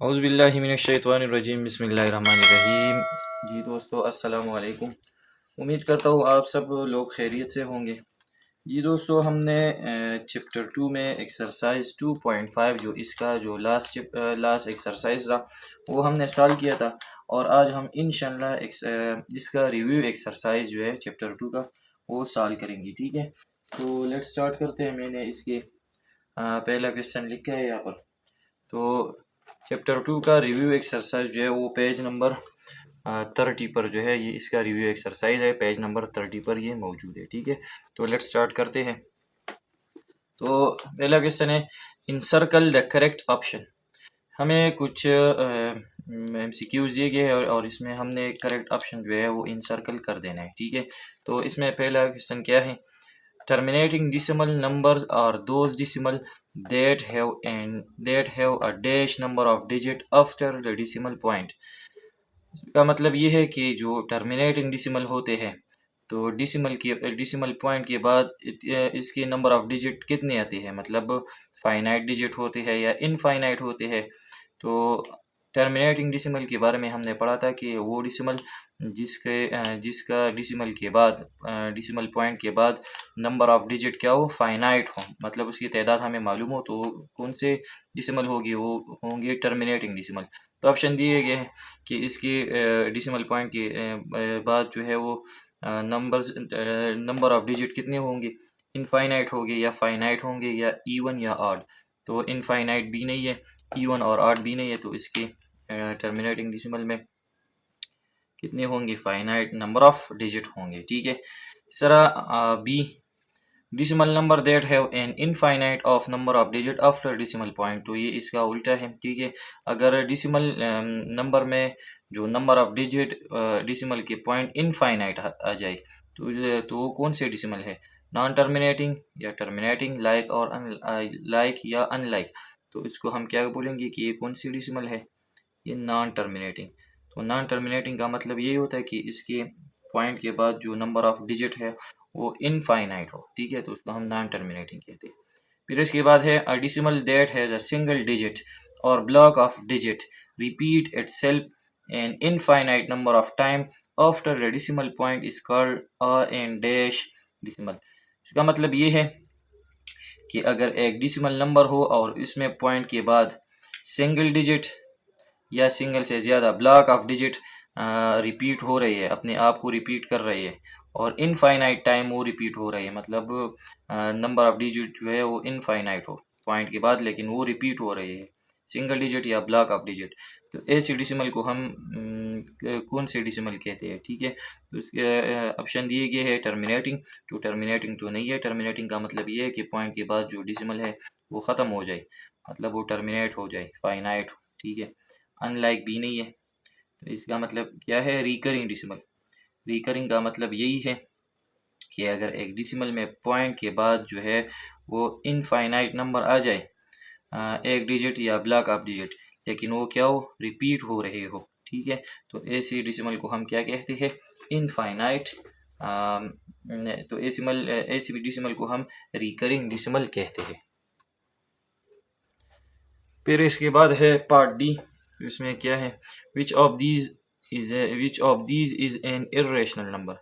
औज़ुबिल्लाहिमिनश्शैतानिर्रजीम बिस्मिल्लाहिर्रहमानिर्रहीम। जी दोस्तों, अस्सलामु अलैकुम। उम्मीद करता हूँ आप सब लोग खैरियत से होंगे। जी दोस्तों, हमने चैप्टर 2 में एक्सरसाइज 2.5 जो इसका जो लास्ट एक्सरसाइज था वो हमने सॉल्व किया था, और आज हम इंशाल्लाह इसका रिव्यू एक्सरसाइज जो है चैप्टर 2 का वो सॉल्व करेंगे। ठीक है, तो लेट्स स्टार्ट करते हैं। मैंने इसके पहला क्वेश्चन लिखा है यहाँ पर। तो चैप्टर 2 का रिव्यू एक्सरसाइज जो है वो पेज नंबर 30 पर जो है, ये इसका रिव्यू एक्सरसाइज है, पेज नंबर 30 पर ये मौजूद है। ठीक है, तो लेट्स स्टार्ट करते हैं। तो पहला क्वेश्चन है, इनसर्कल द करेक्ट ऑप्शन। हमें कुछ MCQs दिए गए हैं और इसमें हमने करेक्ट ऑप्शन जो है वो इनसर्कल कर देना है। ठीक है, तो इसमें पहला क्वेश्चन क्या है, terminating decimal numbers are those decimal that have a dash number of digit after the decimal point। इसका मतलब ये है कि जो टर्मिनेटिंग डिसिमल होते हैं, तो डिसिमल पॉइंट के बाद इसके नंबर ऑफ डिजिट कितने आते हैं, मतलब फाइनाइट डिजिट होते हैं या इनफाइनाइट होते हैं। तो टर्मिनेटिंग डिसिमल के बारे में हमने पढ़ा था कि वो डिसिमल जिसका डिसिमल पॉइंट के बाद नंबर ऑफ डिजिट क्या हो, फाइनाइट हो, मतलब उसकी तादाद हमें मालूम हो, तो कौन से डिसिमल होगी, वो होंगे टर्मिनेटिंग डिसिमल। तो ऑप्शन दिए गए हैं कि इसके डिसिमल पॉइंट के बाद जो है वो नंबर ऑफ डिजिट कितने होंगे, इनफाइनाइट होंगे या फाइनाइट होंगे या इवन या ऑड। तो इनफाइनाइट भी नहीं है, इवन और ऑड भी नहीं है, तो इसके टर्मिनेटिंग डिसिमल में कितने होंगे, फाइनाइट नंबर ऑफ डिजिट होंगे। ठीक है, इस तरह B, decimal number that have an infinite of number of digit after decimal point. तो ये इसका उल्टा है। ठीक है, अगर डिसिमल नंबर में जो नंबर ऑफ डिजिट डिसिमल के पॉइंट इनफाइनाइट आ जाए, तो वो कौन से डिसिमल है, नॉन टर्मिनेटिंग या टर्मिनेटिंग, लाइक और लाइक या अनलाइक। तो इसको हम क्या बोलेंगे कि ये कौन सी डिसिमल है, ये नॉन टर्मिनेटिंग। तो नॉन टर्मिनेटिंग का मतलब ये होता है कि इसके पॉइंट के बाद जो नंबर ऑफ डिजिट है वो इनफाइनाइट हो। ठीक है, तो उसको हम नॉन टर्मिनेटिंग कहते हैं। फिर इसके बाद है a decimal that has a single digit और block of digit repeat itself an infinite number of time after the decimal point is called a an dash decimal. इसका मतलब ये है कि अगर एक डिसिमल नंबर हो और इसमें पॉइंट के बाद सिंगल डिजिट या सिंगल से ज़्यादा ब्लॉक ऑफ डिजिट रिपीट हो रही है, अपने आप को रिपीट कर रही है, और इनफाइनाइट टाइम वो रिपीट हो रही है, मतलब नंबर ऑफ डिजिट जो है वो इनफाइनाइट हो पॉइंट के बाद, लेकिन वो रिपीट हो रही है, सिंगल डिजिट या ब्लॉक ऑफ डिजिट। तो ऐसे डिसिमल को हम कौन से डिसिमल कहते हैं। ठीक है, तो इसके ऑप्शन दिए गए हैं टर्मिनेटिंग। तो टर्मिनेटिंग तो नहीं है, टर्मिनेटिंग का मतलब ये है कि पॉइंट के बाद जो डिसिमल है वो ख़त्म हो जाए, मतलब वो टर्मिनेट हो जाए, फाइनाइट हो। ठीक है, अनलाइक भी नहीं है। तो इसका मतलब क्या है, रिकरिंग डिसिमल। रिकरिंग का मतलब यही है कि अगर एक डिसिमल में पॉइंट के बाद जो है वो इनफाइनाइट नंबर आ जाए, एक डिजिट या ब्लॉक ऑफ डिजिट, लेकिन वो क्या हो, रिपीट हो रहे हो। ठीक है, तो ऐसी डिसिमल को हम क्या कहते हैं, इनफाइनाइट। तो ऐसी डिसिमल को हम रिकरिंग डिसिमल कहते हैं। फिर इसके बाद है पार्ट डी। तो इसमें क्या है, which of these is an irrational number.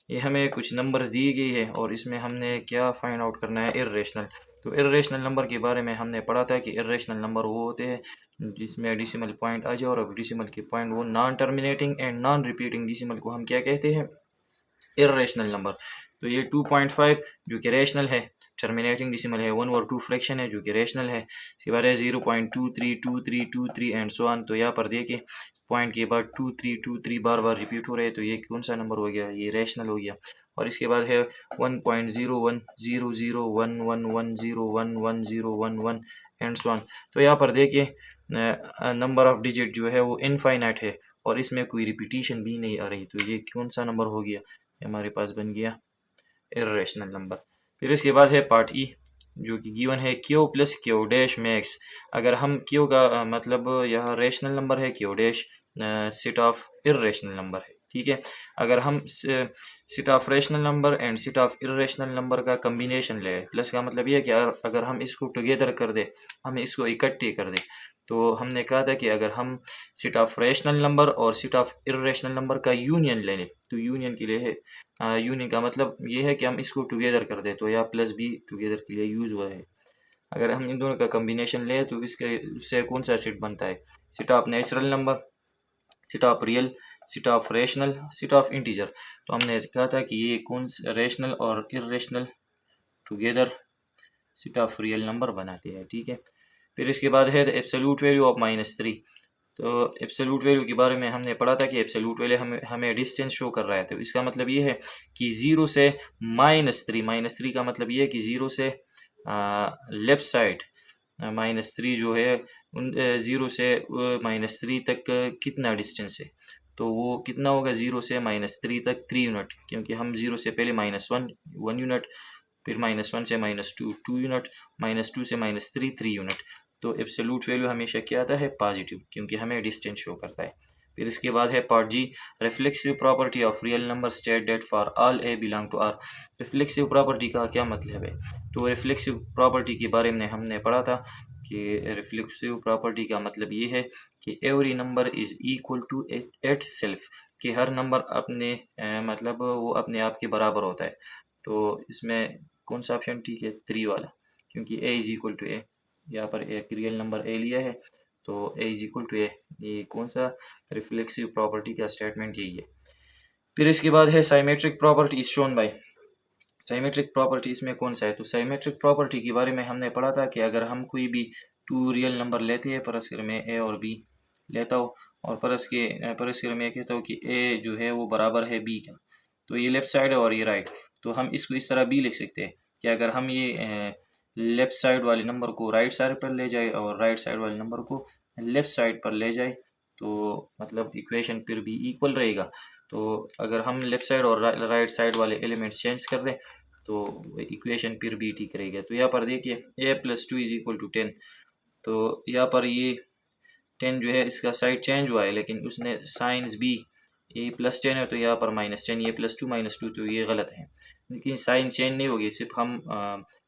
ये हमें कुछ नंबर्स दिए गए हैं और इसमें हमने क्या फाइंड आउट करना है, इर्रेशनल। तो इर्रेशनल नंबर के बारे में हमने पढ़ा था कि इर्रेशनल नंबर वो होते हैं जिसमें डिसिमल पॉइंट आ जाए और डिसिमल के पॉइंट वो non terminating and non repeating decimal को हम क्या कहते हैं, इर्रेशनल नंबर। तो ये 2.5 जो कि रेशनल है, टर्मिनेटिंग डिसिमल है, 1/2 फ्रैक्शन है जो कि रेशनल है। इसके बाद है 0.232323 एंड सो ऑन। तो यहाँ पर देखिए पॉइंट के बाद 2323 बार बार रिपीट हो रहे हैं, तो ये कौन सा नंबर हो गया, ये रेशनल हो गया। और इसके बाद है 1.01001110110111 एंड सो ऑन। तो यहाँ पर देखिए नंबर ऑफ डिजिट जो है वो इनफाइनाइट है और इसमें कोई रिपीटिशन भी नहीं आ रही, तो ये कौन सा नंबर हो गया, हमारे पास बन गया इर्रेशनल नंबर। फिर इसके बाद है पार्ट ई जो कि गिवन है Q plus Q dash max. अगर हम क्यू का मतलब यहाँ रेशनल नंबर है, Q dash set of irrational number है। ठीक है। अगर हम set of rational number and set of irrational number का कम्बिनेशन ले, प्लस का मतलब ये है कि अगर हम इसको टुगेदर कर दे, हम इसको इकट्ठे कर दे, तो हमने कहा था कि अगर हम सेट ऑफ रेशनल नंबर और सेट ऑफ इर्रेशनल नंबर का यूनियन ले लें, तो यूनियन के लिए है, यूनियन का मतलब ये है कि हम इसको टुगेदर कर दे, तो या प्लस भी टुगेदर के लिए यूज़ हुआ है। अगर हम इन दोनों का कम्बिनेशन लें तो इसके उससे कौन सा सेट बनता है? Set of natural number, set of real, set of rational, set of integer. तो हमने कहा था कि ये कौन रेशनल और irrational together set of real number बनाते हैं, ठीक है। फिर इसके बाद है द एब्सोल्यूट वैल्यू ऑफ -3। तो एब्सोल्यूट वैल्यू के बारे में हमने पढ़ा था कि एब्सोल्यूट वैल्यू हमें डिस्टेंस शो कर रहा है, तो इसका मतलब ये है कि 0 से -3 का मतलब ये है कि 0 से लेफ़्ट साइड -3 जो है उन 0 से -3 तक कितना डिस्टेंस है, तो वो कितना होगा 0 से -3 तक 3 यूनिट, क्योंकि हम 0 से पहले -1 यूनिट, फिर -1 से -2 2 यूनिट, -2 से -3 3 यूनिट। तो एब्सोल्यूट वैल्यू हमेशा क्या आता है? पॉजिटिव, क्योंकि हमें डिस्टेंस शो करता है। फिर इसके बाद है part G, reflexive property of real number state that for all A belong to R. Reflexive property का क्या मतलब है? तो रिफ्लेक्सिव प्रॉपर्टी के बारे में हमने पढ़ा था कि रिफ्लेक्सिव प्रॉपर्टी का मतलब ये है कि every number is equal to itself, कि हर नंबर अपने मतलब वो अपने आप के बराबर होता है। तो इसमें कौन सा ऑप्शन ठीक है? 3 वाला, क्योंकि ए इज़ इक्वल टू ए, यहाँ पर एक रियल नंबर ए लिया है, तो ए इज़ इक्वल टू ए, ये कौन सा रिफ्लेक्सिव प्रॉपर्टी का स्टेटमेंट यही है। फिर इसके बाद है symmetric property is shown by. Symmetric property इसमें कौन सा है? तो साइमेट्रिक प्रॉपर्टी के बारे में हमने पढ़ा था कि अगर हम कोई भी 2 रियल नंबर लेते हैं, परस्पर में ए और बी लेता हो, और परस्पर में कहता हो कि ए जो है वो बराबर है बी का, तो ये लेफ्ट साइड है और ये राइट, तो हम इसको इस तरह बी लिख सकते हैं कि अगर हम ये लेफ्ट साइड वाले नंबर को राइट साइड पर ले जाए और राइट साइड वाले नंबर को लेफ्ट साइड पर ले जाए, तो मतलब इक्वेशन फिर भी इक्वल रहेगा। तो अगर हम लेफ्ट साइड और राइट साइड वाले एलिमेंट्स चेंज कर दें तो इक्वेशन फिर भी ठीक रहेगा। तो यहाँ पर देखिए a + 2 इज इक्वल टू 10, तो यहाँ पर ये 10 जो है इसका साइड चेंज हुआ है, लेकिन उसने साइंस भी a + 10 है, तो यहाँ पर -10, ये +2 -2, तो ये गलत है, लेकिन साइन चेंज नहीं होगी, सिर्फ हम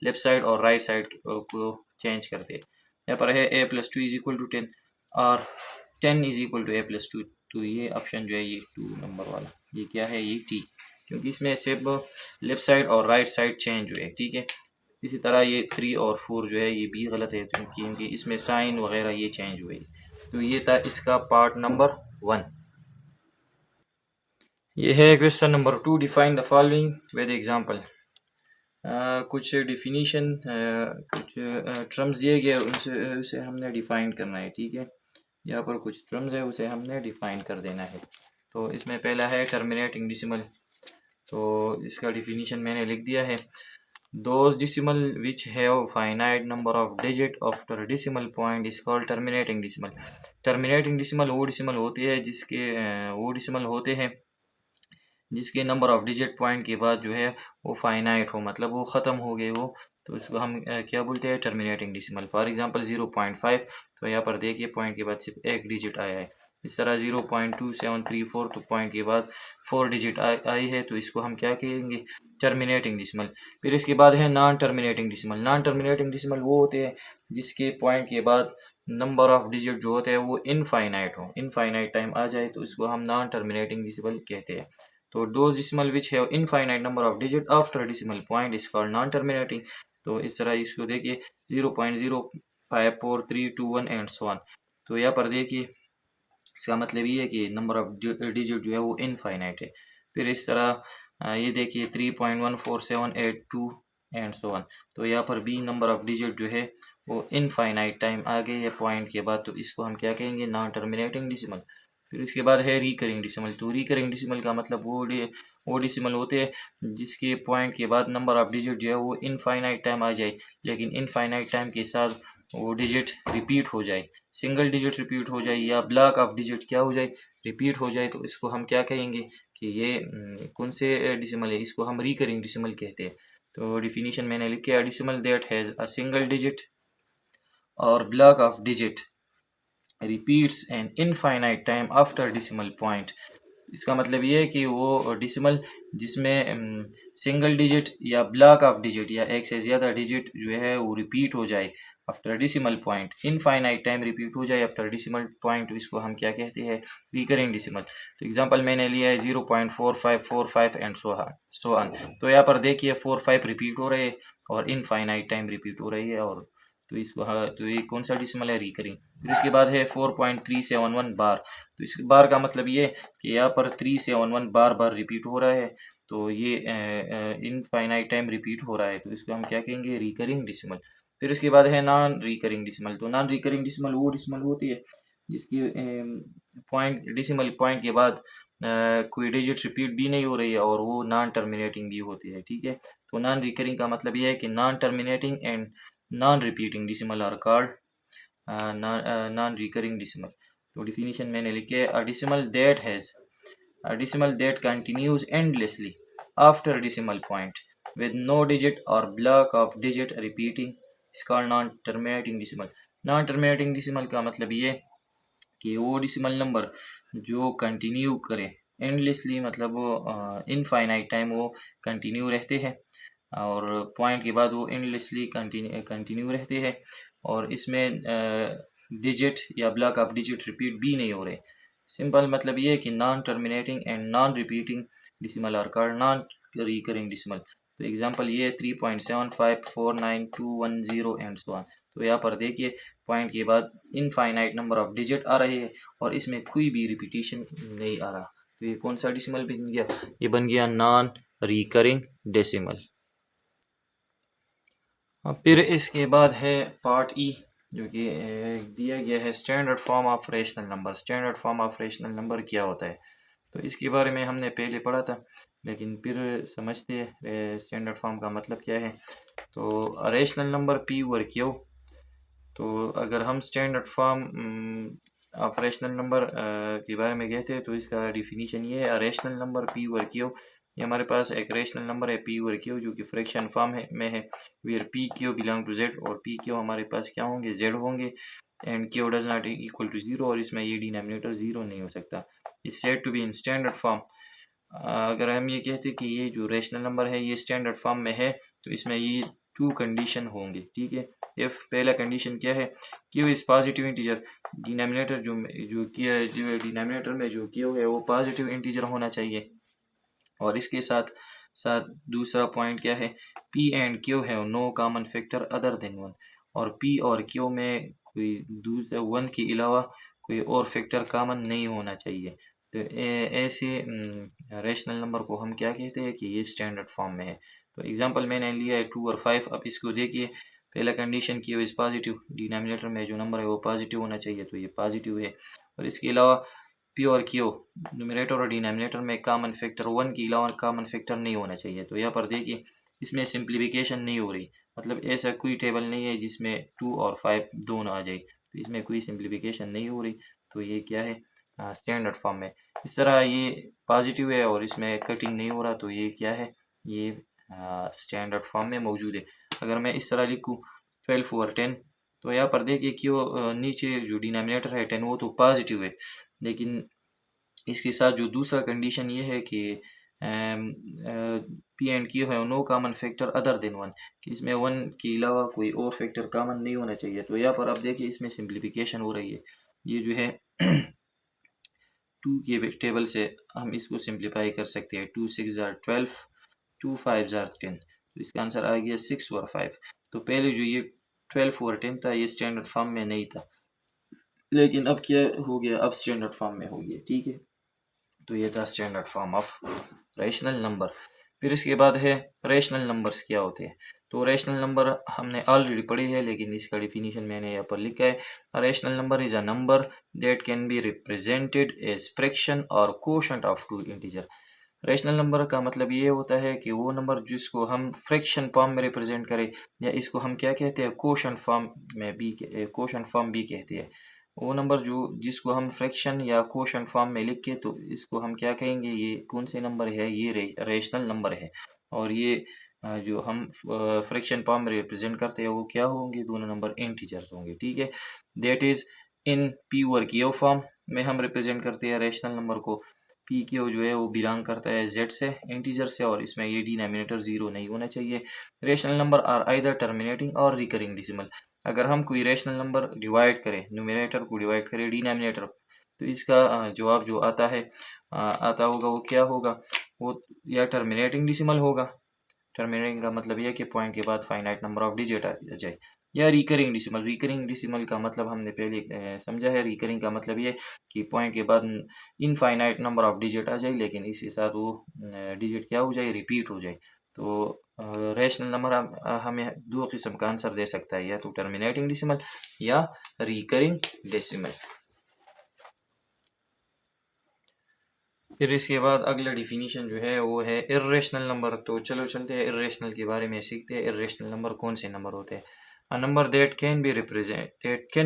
लेफ्ट साइड और राइट साइड को चेंज करते हैं। यहाँ पर है a + 2 इज इक्वल टू 10 और 10 इज इक्वल टू a + 2, तो ये ऑप्शन जो है ये 2 नंबर वाला, ये क्या है? ये टी, क्योंकि इसमें सिर्फ लेफ्ट साइड और राइट साइड चेंज हुए, ठीक है। इसी तरह ये 3 और 4 जो है ये भी गलत है, क्योंकि इसमें साइन वगैरह ये चेंज हुए। तो ये था इसका पार्ट नंबर 1। ये है question number 2, define the following with example. कुछ डिफिनीशन, कुछ टर्म्स दिए गए, उसे हमने डिफाइन करना है, ठीक है। यहाँ पर कुछ टर्म्स है, उसे हमने डिफाइन कर देना है। तो इसमें पहला है टर्मिनेटिंग डिसिमल, तो इसका डिफिनीशन मैंने लिख दिया है। Those decimal which have finite number of digit after decimal point is called terminating decimal. Terminating decimal वो डिसिमल होती है जिसके नंबर ऑफ डिजिट पॉइंट के बाद जो है वो फाइनाइट हो, मतलब वो ख़त्म हो गए वो, तो इसको हम क्या बोलते हैं? Terminating decimal. फॉर एग्जांपल 0.5, तो यहाँ पर देखिए पॉइंट के बाद सिर्फ एक डिजिट आया है। इस तरह 0.2734, तो पॉइंट के बाद 4 डिजिट आई है, तो इसको हम क्या कहेंगे? Terminating decimal. फिर इसके बाद है non terminating decimal. Non terminating decimal वो होते हैं जिसके पॉइंट के बाद नंबर ऑफ डिजिट जो होते हैं वो इनफाइनाइट हो, इनफाइनाइट टाइम आ जाए, तो इसको हम नॉन टर्मिनेटिंग डिसिमल कहते हैं। तो those decimal which have infinite number of digit after decimal point is called non terminating. तो इस तरह इसको देखिए 0.05432 एंड सो ऑन। तो यहाँ पर देखिए इसका मतलब ये है कि नंबर ऑफ डिजिट जो है वो इनफाइनाइट है। फिर इस तरह ये देखिए 3.14782 एंड सो ऑन, तो यहाँ पर भी नंबर ऑफ डिजिट जो है वो इनफाइनाइट टाइम आ गई है पॉइंट के बाद, तो इसको हम क्या कहेंगे? Non terminating decimal. फिर इसके बाद है रिकरिंग डिसिमल। तो रिकरिंग डिसिमल का मतलब वो डिसिमल होते हैं जिसके पॉइंट के बाद नंबर ऑफ डिजिट जो है वो इनफाइनाइट टाइम आ जाए, लेकिन इनफाइनाइट टाइम के साथ वो डिजिट रिपीट हो जाए, सिंगल डिजिट रिपीट हो जाए या ब्लॉक ऑफ डिजिट क्या हो जाए? रिपीट हो जाए, तो इसको हम क्या कहेंगे कि ये कौन से डिसिमल है? इसको हम रिकरिंग डिसिमल कहते हैं। तो डिफिनीशन मैंने लिख किया, decimal that has a single digit और block of digit repeats an infinite time after decimal point इसका मतलब ये है कि वो डिसिमल जिसमें सिंगल डिजिट या ब्लॉक ऑफ डिजिट या एक से ज़्यादा डिजिट जो है वो रिपीट हो जाए after decimal point, infinite time repeat हो जाए आफ्टर डिसिमल पॉइंट, इसको हम क्या कहते हैं, रिकरिंग डिसिमल। तो एग्जांपल मैंने लिया है 0.4545 एंड सो ऑन। तो यहाँ पर देखिए 45 रिपीट हो रहे हैं और इनफाइनाइट टाइम रिपीट हो रही है, और तो इसको हाँ, तो ये कौन सा डिसिमल है, रिकरिंग। फिर इसके बाद है 4.371 बार। तो इस बार का मतलब ये कि यहाँ पर 371 बार बार रिपीट हो रहा है, तो ये इनफाइनाइट टाइम रिपीट हो रहा है, तो इसको हम क्या कहेंगे, रिकरिंग डिसिमल। फिर इसके बाद है नॉन रिकरिंग डिसिमल। तो नॉन रिकरिंग डिसिमल वो डिसिमल होती है जिसकी पॉइंट डिसिमल पॉइंट के बाद कोई डिजिट रिपीट भी नहीं हो रही है और वो नॉन टर्मिनेटिंग भी होती है, ठीक है। तो नॉन रिकरिंग का मतलब ये है कि non terminating and non repeating decimal are called non recurring decimal. तो डिफिनीशन मैंने लिखे है, a decimal that continues endlessly after decimal point with no digit or block of digit repeating is called non-terminating decimal। non-terminating decimal का मतलब ये कि वो decimal number जो कंटिन्यू करे एंडलेसली, मतलब वो इनफाइनाइट टाइम वो कंटिन्यू रहते हैं और पॉइंट के बाद वो एंडलेसली कंटिन्यू रहते हैं, और इसमें डिजिट या ब्लॉक ऑफ डिजिट रिपीट भी नहीं हो रहे। सिंपल मतलब ये है कि non terminating and non repeating decimal are called non recurring decimal. तो एग्जांपल ये 3.754921 एंड सो ऑन। तो यहाँ पर देखिए पॉइंट के बाद इनफाइनाइट नंबर ऑफ डिजिट आ रहे हैं और इसमें कोई भी रिपीटेशन नहीं आ रहा, तो ये कौन सा डिसिमल बन गया, ये बन गया नॉन रिकरिंग डेसिमल। फिर इसके बाद है पार्ट ई, जो कि दिया गया है standard form of rational number. Standard form of rational number क्या होता है, तो इसके बारे में हमने पहले पढ़ा था, लेकिन फिर समझते हैं स्टैंडर्ड फॉर्म का मतलब क्या है। तो rational number P over Q. तो अगर हम standard form of rational number के बारे में कहते हैं तो इसका डिफिनीशन ये है, rational number P over Q. ये हमारे पास एक रेशनल नंबर है पी ओवर क्यू जो कि फ्रैक्शन फॉर्म में है, where P Q belong to Z, और पी क्यू हमारे पास क्या होंगे, जेड होंगे, and Q does not equal to zero, और इसमें ये डिनोमिनेटर जीरो नहीं हो सकता। Is said to be in standard form. अगर हम ये कहते हैं कि ये जो रेशनल नंबर है ये स्टैंडर्ड फॉर्म में है, तो इसमें ये टू कंडीशन होंगे, ठीक है। इफ पहला कंडीशन क्या है, Q is positive integer, denominator जो डिनोमिनेटर में जो क्यू है वो पॉजिटिव इंटीजर होना चाहिए, और इसके साथ साथ दूसरा पॉइंट क्या है, पी एंड क्यू है no common factor other than one, और पी और क्यू में कोई दूसरा वन के अलावा कोई और फैक्टर कॉमन नहीं होना चाहिए। तो ऐसे रेशनल नंबर को हम क्या कहते हैं कि ये स्टैंडर्ड फॉर्म में है। तो एग्जांपल मैंने लिया है 2 और 5। अब इसको देखिए, पहला condition Q is positive, denominator में जो नंबर है वो पॉजिटिव होना चाहिए, तो ये पॉजिटिव है, और इसके अलावा पी और क्यू न्यूमरेटर और डिनोमिनेटर में कॉमन फैक्टर वन के अलावा कॉमन फैक्टर नहीं होना चाहिए। तो यहाँ पर देखिए इसमें सिंप्लीफिकेशन नहीं हो रही, मतलब ऐसा कोई टेबल नहीं है जिसमें 2 और 5 दोनों आ जाए, तो इसमें कोई सिंप्लीफिकेशन नहीं हो रही, तो ये क्या है, स्टैंडर्ड फॉर्म में। इस तरह ये पॉजिटिव है और इसमें कटिंग नहीं हो रहा, तो ये क्या है, ये स्टैंडर्ड फॉर्म में मौजूद है। अगर मैं इस तरह लिखूँ 12 ओवर 10, तो यहाँ पर देखिए क्यों नीचे जो डिनोमिनेटर है 10 वो तो पॉजिटिव है, लेकिन इसके साथ जो दूसरा कंडीशन ये है कि पी एंड क्यू है no common factor other than one, कि इसमें वन के अलावा कोई और फैक्टर कॉमन नहीं होना चाहिए। तो यहाँ पर अब देखिए इसमें सिंप्लीफिकेशन हो रही है, ये जो है 2 के टेबल से हम इसको सिंप्लीफाई कर सकते हैं, 2 6 जार 12, 2 5 जार 10, तो इसका आंसर आ गया 6 और 5। तो पहले जो ये 12 और 10 था ये स्टैंडर्ड फॉर्म में नहीं था, लेकिन अब क्या हो गया, अब स्टैंडर्ड फॉर्म में हो गया, ठीक है। तो ये था standard form of rational number. फिर इसके बाद है रेशनल नंबर्स क्या होते हैं। तो रेशनल नंबर हमने ऑलरेडी पढ़ी है, लेकिन इसका डिफिनीशन मैंने यहाँ पर लिखा है, rational number is a number that can be represented as fraction और quotient of two integer. Rational number का मतलब ये होता है कि वो नंबर जिसको हम फ्रैक्शन फॉर्म में रिप्रेजेंट करें, या इसको हम क्या कहते हैं, कोशेंट फॉर्म में भी कोशेंट फॉर्म भी कहते हैं। वो नंबर जो जिसको हम फ्रैक्शन या कोशेंट फॉर्म में लिख के, तो इसको हम क्या कहेंगे, ये कौन से नंबर है, ये रेशनल नंबर है। और ये जो हम फ्रैक्शन फॉर्म में रिप्रेजेंट करते हैं वो क्या होंगे, दोनों नंबर इंटीजर्स होंगे, ठीक है। That is in P over Q form में हम रिप्रेजेंट करते हैं रेशनल नंबर को, पी क्यू जो है वो बिलोंग करता है जेड से, इंटीजर से, और इसमें ये डिनोमिनेटर ज़ीरो नहीं होना चाहिए। Rational number are either terminating or recurring decimal. अगर हम कोई रेशनल नंबर डिवाइड करें, न्यूमरेटर को डिवाइड करें डिनोमिनेटर, तो इसका जवाब जो आता होगा वो क्या होगा, वो या टर्मिनेटिंग डेसिमल होगा। टर्मिनेटिंग का मतलब यह है कि पॉइंट के बाद फाइनाइट नंबर ऑफ डिजिट आ जाए, या रिकरिंग डेसिमल। रिकरिंग डेसिमल का मतलब हमने पहले समझा है। रिकरिंग का मतलब ये कि पॉइंट के बाद इनफाइनाइट नंबर ऑफ डिजिट आ जाए, लेकिन इसी साथ वो डिजिट क्या हो जाए, रिपीट हो जाए। तो रेशनल नंबर हमें दो किस्म का आंसर दे सकता है, या तो टर्मिनेटिंग डेसिमल या रिकरिंग डेसिमल। फिर इसके बाद अगला डिफिनीशन जो है वो है इर्रेशनल नंबर। तो चलो चलते हैं इर्रेशनल के बारे में सीखते हैं। इर्रेशनल नंबर कौन से नंबर होते हैं? अ number that can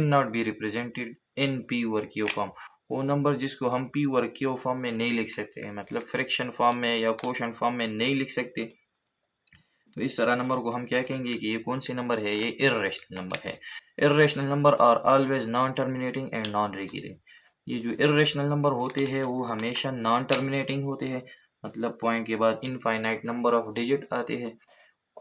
not be represented in P over Q form. वो नंबर जिसको हम पी ओवर क्यू फॉर्म में नहीं लिख सकते हैं, मतलब फ्रैक्शन फॉर्म में या क्वोशंट फॉर्म में नहीं लिख सकते। तो इस तरह नंबर को हम क्या कहेंगे कि ये कौन सी नंबर है, ये इर्रेशनल नंबर है। Irrational number are always non terminating and non recurring. ये जो इर्रेशनल नंबर होते हैं वो हमेशा नॉन टर्मिनेटिंग होते हैं, मतलब पॉइंट के बाद इनफाइनाइट नंबर ऑफ डिजिट आते हैं,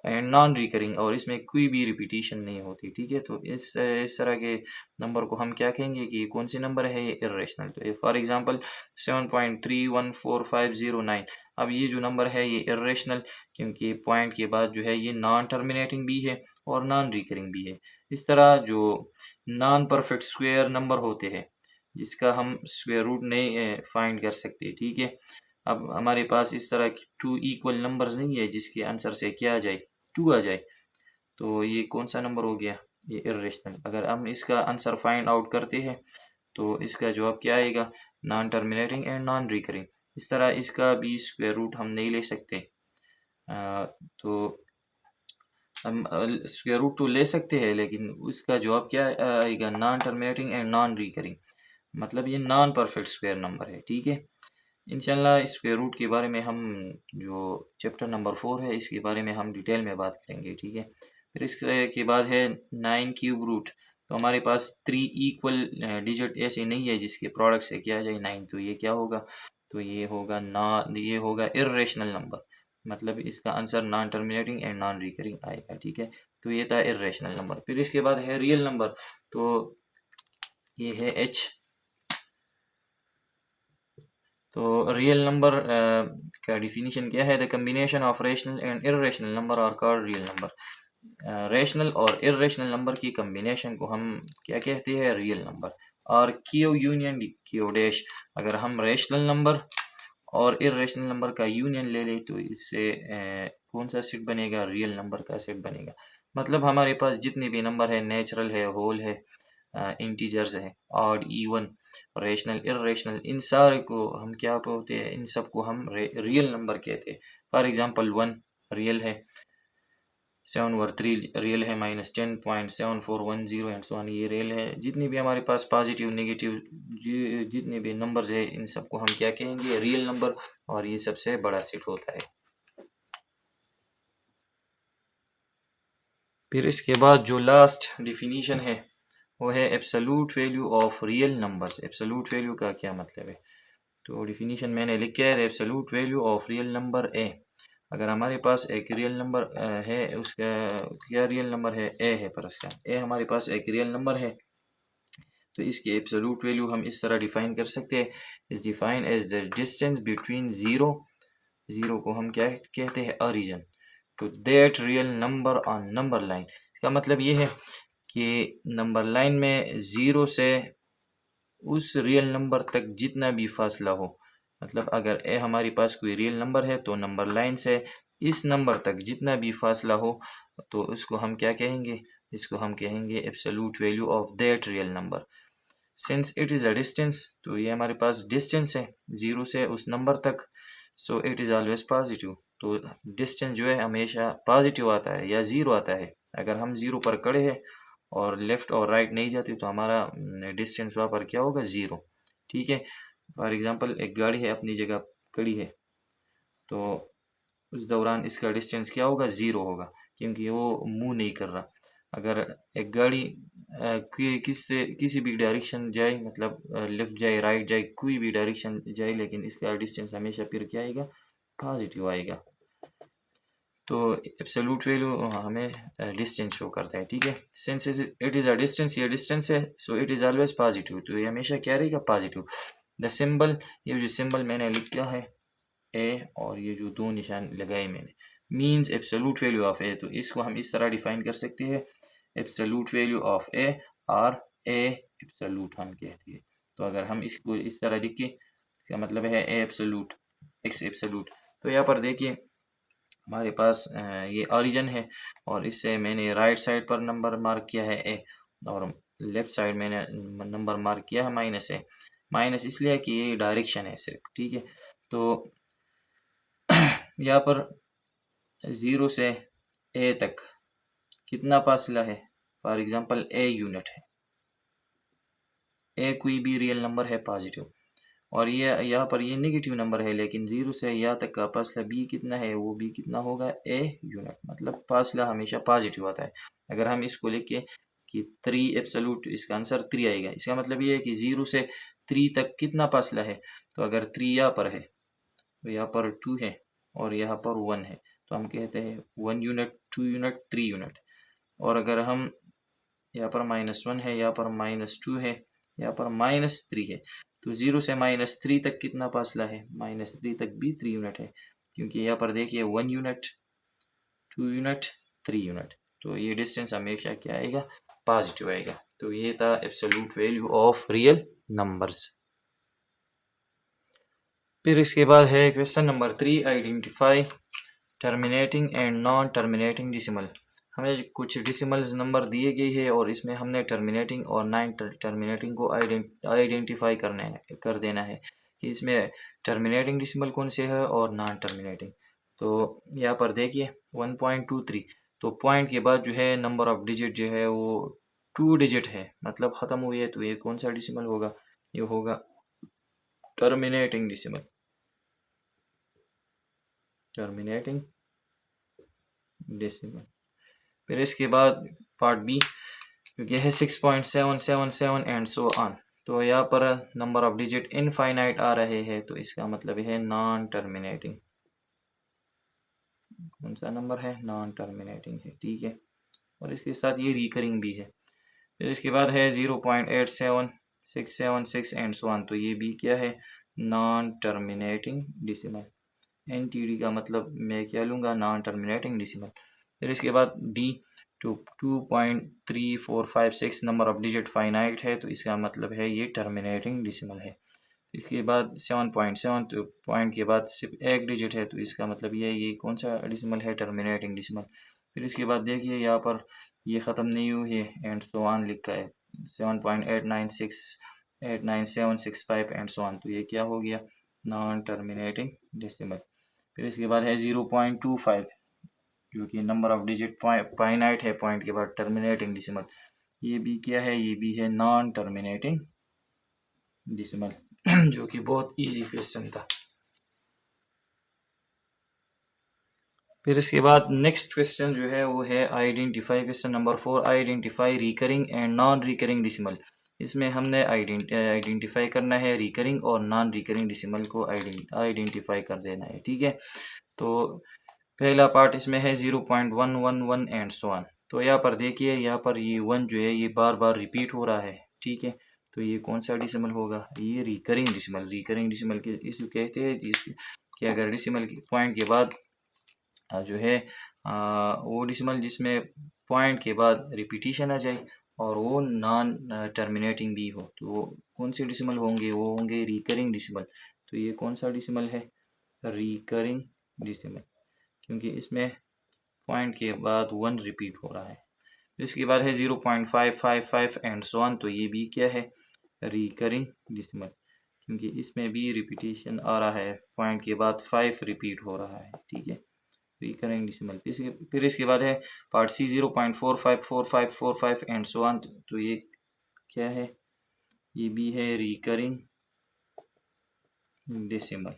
एंड नॉन रिकरिंग, और इसमें कोई भी रिपीटिशन नहीं होती। ठीक है, तो इस तरह के नंबर को हम क्या कहेंगे कि कौन से नंबर है, ये इर्रेशनल। तो फॉर एग्जांपल 7.314509, अब ये जो नंबर है ये इर्रेशनल, क्योंकि पॉइंट के बाद जो है ये नॉन टर्मिनेटिंग भी है और नॉन रिकरिंग भी है। इस तरह जो नॉन परफेक्ट स्क्वायर नंबर होते हैं जिसका हम स्क्वायर रूट नहीं फाइंड कर सकते, ठीक है। अब हमारे पास इस तरह की टू इक्वल नंबर्स नहीं है जिसके आंसर से क्या आ जाए, टू आ जाए, तो ये कौन सा नंबर हो गया, ये इर्रेशनल। अगर हम इसका आंसर फाइंड आउट करते हैं तो इसका जवाब क्या आएगा, non terminating and non recurring. इस तरह इसका भी स्क्वायर रूट हम नहीं ले सकते, तो हम स्क्वायर रूट तो ले सकते हैं, लेकिन उसका जवाब क्या आएगा, non terminating and non recurring, मतलब ये नॉन परफेक्ट स्क्वायर नंबर है। ठीक है, इंशाल्लाह स्क्वायर रूट के बारे में हम जो चैप्टर नंबर 4 है इसके बारे में हम डिटेल में बात करेंगे। ठीक है, फिर इसके बाद है 9 क्यूब रूट। तो हमारे पास 3 इक्वल डिजिट ऐसे नहीं है जिसके प्रोडक्ट से किया जाए 9, तो ये क्या होगा, तो ये होगा इर्रेशनल नंबर, मतलब इसका answer non terminating and non recurring आएगा। ठीक है, तो ये था इर्रेशनल नंबर। फिर इसके बाद है रियल नंबर, तो ये है एच। तो रियल नंबर का डिफिनीशन क्या है, the combination of rational and irrational number are called real number. Rational और इर्रेशनल नंबर की कम्बिनेशन को हम क्या कहते हैं, रियल नंबर। और क्यू यूनियन क्यू डैश, अगर हम रेशनल नंबर और इर्रेशनल नंबर का यूनियन ले लें तो इससे कौन सा सेट बनेगा, रियल नंबर का सेट बनेगा। मतलब हमारे पास जितने भी नंबर है, नेचुरल है, होल है, इंटीजर्स है, ऑड, इवन, रेशनल, इर्रेशनल, इन सारे को हम क्या बोलते हैं, इन सब को हम रियल नंबर कहते हैं। फॉर एग्जांपल 1 रियल है, 7/3 रियल है, -10.7410 एंड सो ऑन, ये रियल है। जितने भी हमारे पास पॉजिटिव नेगेटिव जितने भी नंबर्स है इन सब को हम क्या कहेंगे, रियल नंबर, और ये सबसे बड़ा सेट होता है। फिर इसके बाद जो लास्ट डिफिनीशन है वो है absolute value of real numbers. Absolute value का क्या मतलब है, तो डिफिनीशन मैंने लिख के है, absolute value of real number A. अगर हमारे पास एक रियल नंबर है, उसका क्या रियल नंबर है, ए है, पर इसका ए हमारे पास एक रियल नंबर है, तो इसकी एब्सोल्यूट वैल्यू हम इस तरह डिफाइन कर सकते हैं, is define as the distance between zero को हम क्या कहते हैं, origin, to that real number on number line. इसका मतलब ये है कि नंबर लाइन में ज़ीरो से उस रियल नंबर तक जितना भी फासला हो, मतलब अगर ए हमारे पास कोई रियल नंबर है तो नंबर लाइन से इस नंबर तक जितना भी फासला हो तो उसको हम क्या कहेंगे, इसको हम कहेंगे absolute value of that real number. Since it is a distance, तो ये हमारे पास डिस्टेंस है ज़ीरो से उस नंबर तक, so it is always positive. तो डिस्टेंस जो है हमेशा पॉजिटिव आता है या ज़ीरो आता है। अगर हम ज़ीरो पर खड़े हैं और लेफ़्ट और राइट नहीं जाते तो हमारा डिस्टेंस वहाँ पर क्या होगा, ज़ीरो। ठीक है, फॉर एग्ज़ाम्पल एक गाड़ी है अपनी जगह खड़ी है, तो उस दौरान इसका डिस्टेंस क्या होगा, ज़ीरो होगा, क्योंकि वो मूव नहीं कर रहा। अगर एक गाड़ी किसी भी डायरेक्शन जाए, मतलब लेफ़्ट जाए राइट जाए कोई भी डायरेक्शन जाए, लेकिन इसका डिस्टेंस हमेशा फिर क्या आएगा, पॉजिटिव आएगा। तो एब्सोल्यूट वैल्यू हमें डिस्टेंस शो करता है, ठीक है। Since it is a distance, ये डिस्टेंस है, so it is always positive, तो ये हमेशा क्या रहेगा, पॉजिटिव। द सिंबल, ये जो सिंबल मैंने लिखा है ए और ये जो दो निशान लगाए मैंने, मीन्स एब्सोल्यूट वैल्यू ऑफ ए, तो इसको हम इस तरह डिफाइन कर सकते हैं, एब्सोल्यूट वैल्यू ऑफ ए और ए एब्सोल्यूट हम कहते हैं। तो अगर हम इसको इस तरह लिखें, इसका मतलब है ए एब्सोल्यूट, एक्स एब्सोल्यूट। तो यहाँ पर देखिए हमारे पास ये ओरिजिन है और इससे मैंने राइट साइड पर नंबर मार्क किया है ए, और लेफ्ट साइड मैंने नंबर मार्क किया है माइनस ए। माइनस इसलिए कि ये डायरेक्शन है सिर्फ, ठीक है। तो यहाँ पर 0 से ए तक कितना फासला है, फॉर एग्जांपल ए यूनिट है, ए कोई भी रियल नंबर है पॉजिटिव, और ये यहाँ पर ये नेगेटिव नंबर है, लेकिन 0 से यहाँ तक का फासला बी कितना है, वो भी कितना होगा, ए यूनिट, मतलब फासला हमेशा पॉजिटिव आता है। अगर हम इसको लिखे कि 3 एब्सोल्यूट, इसका आंसर 3 आएगा, इसका मतलब ये है कि 0 से 3 तक कितना फासला है, तो अगर 3 यहाँ पर है तो यहाँ पर 2 है और यहाँ पर 1 है, तो हम कहते हैं 1 यूनिट, 2 यूनिट, 3 यूनिट। और अगर हम यहाँ पर -1 है, यहाँ पर -2 है, यहाँ पर -3 है, तो 0 से -3 तक कितना फासला है, -3 तक भी 3 यूनिट है, क्योंकि यहाँ पर देखिए 1 यूनिट, 2 यूनिट, 3 यूनिट, तो ये डिस्टेंस हमेशा क्या आएगा, पॉजिटिव आएगा। तो ये था absolute value of real numbers. फिर इसके बाद है question number 3, identify terminating and non terminating decimal. हमें कुछ डिसिमल्स नंबर दिए गए हैं और इसमें हमने टर्मिनेटिंग और नॉन टर्मिनेटिंग को आइडेंटिफाई कर देना है कि इसमें टर्मिनेटिंग डिसिमल कौन से है और नॉन टर्मिनेटिंग। तो यहाँ पर देखिए 1.23, तो पॉइंट के बाद जो है नंबर ऑफ डिजिट जो है वो 2 डिजिट है, मतलब ख़त्म हुई है, तो ये कौन सा डिसिमल होगा, ये होगा टर्मिनेटिंग डिसिमल, टर्मिनेटिंग डेसिमल। फिर इसके बाद पार्ट बी, क्योंकि है 6.777 एंड सो ऑन, तो यहाँ पर नंबर ऑफ डिजिट इनफाइनाइट आ रहे हैं, तो इसका मतलब है नॉन टर्मिनेटिंग। कौन सा नंबर है, नॉन टर्मिनेटिंग है, ठीक है। और इसके साथ ये रिकरिंग भी है। फिर इसके बाद है 0.87676 एंड सो ऑन, तो ये भी क्या है, नॉन टर्मिनेटिंग डिसिमल। NTD का मतलब मैं क्या लूँगा, नॉन टर्मिनेटिंग डिसिमल। फिर इसके बाद D 2.3456 number of digit finite है, तो इसका मतलब है ये टर्मिनेटिंग डिसिमल है। इसके बाद 7.7, तो पॉइंट के बाद सिर्फ एक डिजिट है, तो इसका मतलब ये कौन सा डिसिमल है, टर्मिनेटिंग डिसिमल। फिर इसके बाद देखिए यहाँ पर ये ख़त्म नहीं हुई है, एंड सो ऑन लिखा है 7.896 89765 एंड सो ऑन, तो ये क्या हो गया, नॉन टर्मिनेटिंग डेसिमल। फिर इसके बाद है 0.25, जो कि नंबर ऑफ डिजिट फाइनाइट है, पॉइंट के बाद टर्मिनेटिंग डिसिमल, ये भी क्या है, ये भी है नॉन टर्मिनेटिंग डिसिमल। जो कि बहुत इजी क्वेश्चन था। फिर इसके बाद नेक्स्ट क्वेश्चन जो है वो है identify, question number 4, identify recurring and non recurring decimal. इसमें हमने आइडेंटिफाई करना है रिकरिंग और नॉन रिकरिंग डिसिमल को आइडेंटिफाई कर देना है, ठीक है। तो पहला पार्ट इसमें है 0.111 एंड सो ऑन। तो यहाँ पर देखिए, यहाँ पर ये 1 जो है ये बार बार रिपीट हो रहा है, ठीक है। तो ये कौन सा डिसिमल होगा, ये रिकरिंग डिसिमल। रिकरिंग डिसिमल के इसको कहते हैं कि अगर डिसिमल के पॉइंट के बाद जो है वो डिसिमल जिसमें पॉइंट के बाद रिपीटिशन आ जाए और वो नॉन टर्मिनेटिंग भी हो, तो वो कौन से डिसिमल होंगे, वो होंगे रिकरिंग डिसिमल। तो ये कौन सा डिसिमल है, रिकरिंग डिसिमल, क्योंकि इसमें पॉइंट के बाद 1 रिपीट हो रहा है। इसके बाद है 0.555 एंड सो ऑन, तो ये भी क्या है, रिकरिंग डिसिमल, क्योंकि इसमें भी रिपीटिशन आ रहा है, पॉइंट के बाद 5 रिपीट हो रहा है, ठीक है, रिकरिंग डिसिमल। फिर इसके बाद है part C 0.454545 and so on, तो ये क्या है, ये भी है रिकरिंग डेसिमल,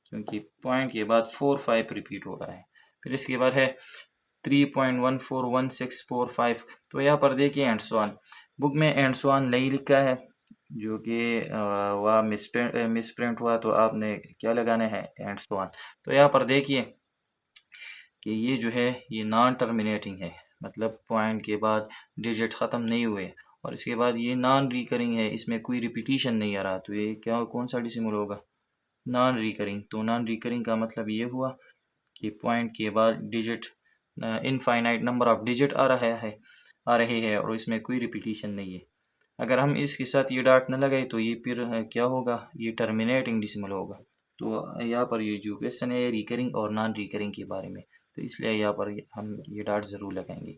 क्योंकि पॉइंट के बाद 4 5 रिपीट हो रहा है। फिर इसके बाद है 3.141645। तो यहाँ पर देखिए एंड सो ऑन, बुक में एंड सो ऑन नहीं लिखा है, जो कि वह मिसप्रिंट हुआ, तो आपने क्या लगाना है, एंड सो ऑन। तो यहाँ पर देखिए कि ये जो है ये नॉन टर्मिनेटिंग है, मतलब पॉइंट के बाद डिजिट ख़त्म नहीं हुए, और इसके बाद ये नॉन रिकरिंग है, इसमें कोई रिपीटिशन नहीं आ रहा, तो ये क्या कौन सा डेसिमल होगा, नॉन रिकरिंग। तो नॉन रिकरिंग का मतलब ये हुआ कि पॉइंट के बाद digit infinite number of digit आ रहे हैं और इसमें कोई रिपीटिशन नहीं है। अगर हम इसके साथ ये डॉट न लगाए तो ये फिर क्या होगा, ये टर्मिनेटिंग डेसिमल होगा। तो यहाँ पर ये जो क्वेश्चन है रिकरिंग और नॉन रिकरिंग के बारे में, तो इसलिए यहाँ पर हम ये डॉट ज़रूर लगाएंगे।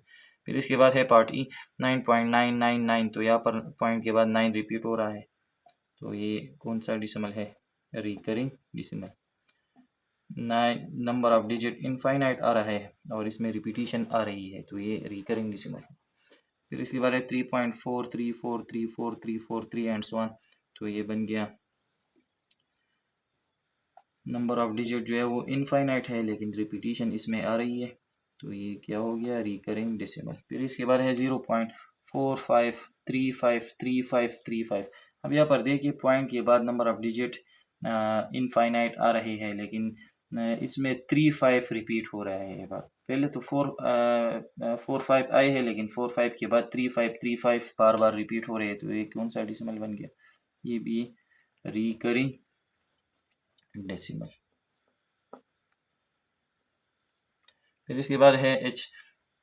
फिर इसके बाद है पार्ट ई 9.999। तो यहाँ पर पॉइंट के बाद 9 रिपीट हो रहा है, तो ये कौन सा डेसिमल है, recurring decimal. 9 number of digit infinite आ रहा है और इसमें रिपीटिशन आ रही है, तो ये रिकरिंग डेसिमल है। फिर इसके बाद है 3.43434343 एंड सो ऑन। तो ये बन गया नंबर ऑफ डिजिट जो है वो इनफाइनाइट है, लेकिन रिपीटिशन इसमें आ रही है, तो ये क्या हो गया, रिकरिंग डेसिमल। फिर इसके बाद है 0.45353535। अब यहाँ पर देखिए पॉइंट के बाद नंबर ऑफ डिजिट इनफाइनाइट आ रहे हैं, लेकिन इसमें 35 रिपीट हो रहा है। बार पहले तो 4 5 आए हैं, लेकिन 4 5 के बाद 35 बार बार रिपीट हो रहे हैं, तो ये कौन सा डेसिमल बन गया, ये भी रिकरिंग डेसिमल। फिर इसके बाद है H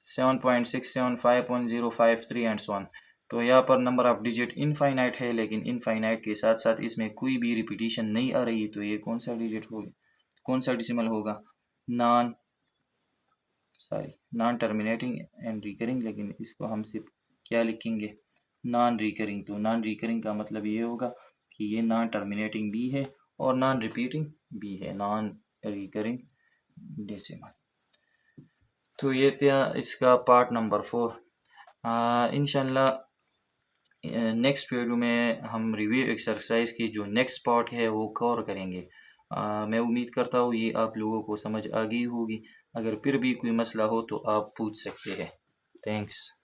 7.675.053 एंड सो ऑन। तो यहाँ पर नंबर ऑफ डिजिट इनफाइनाइट है, लेकिन इनफाइनाइट के साथ साथ इसमें कोई भी रिपीटिशन नहीं आ रही, तो ये कौन सा डिजिट होगा, कौन सा डेसिमल होगा, नॉन टर्मिनेटिंग एंड रिकरिंग। लेकिन इसको हम सिर्फ क्या लिखेंगे, नॉन रिकरिंग। तो नॉन रिकरिंग का मतलब ये होगा कि ये नॉन टर्मिनेटिंग भी है और नॉन रिपीटिंग भी है, नॉन रिकरिंग डेसिमल। तो ये था इसका पार्ट नंबर 4। इंशाल्लाह नेक्स्ट वीडियो में हम रिव्यू एक्सरसाइज की जो नेक्स्ट पार्ट है वो कवर करेंगे। मैं उम्मीद करता हूँ ये आप लोगों को समझ आ गई होगी। अगर फिर भी कोई मसला हो तो आप पूछ सकते हैं। थैंक्स।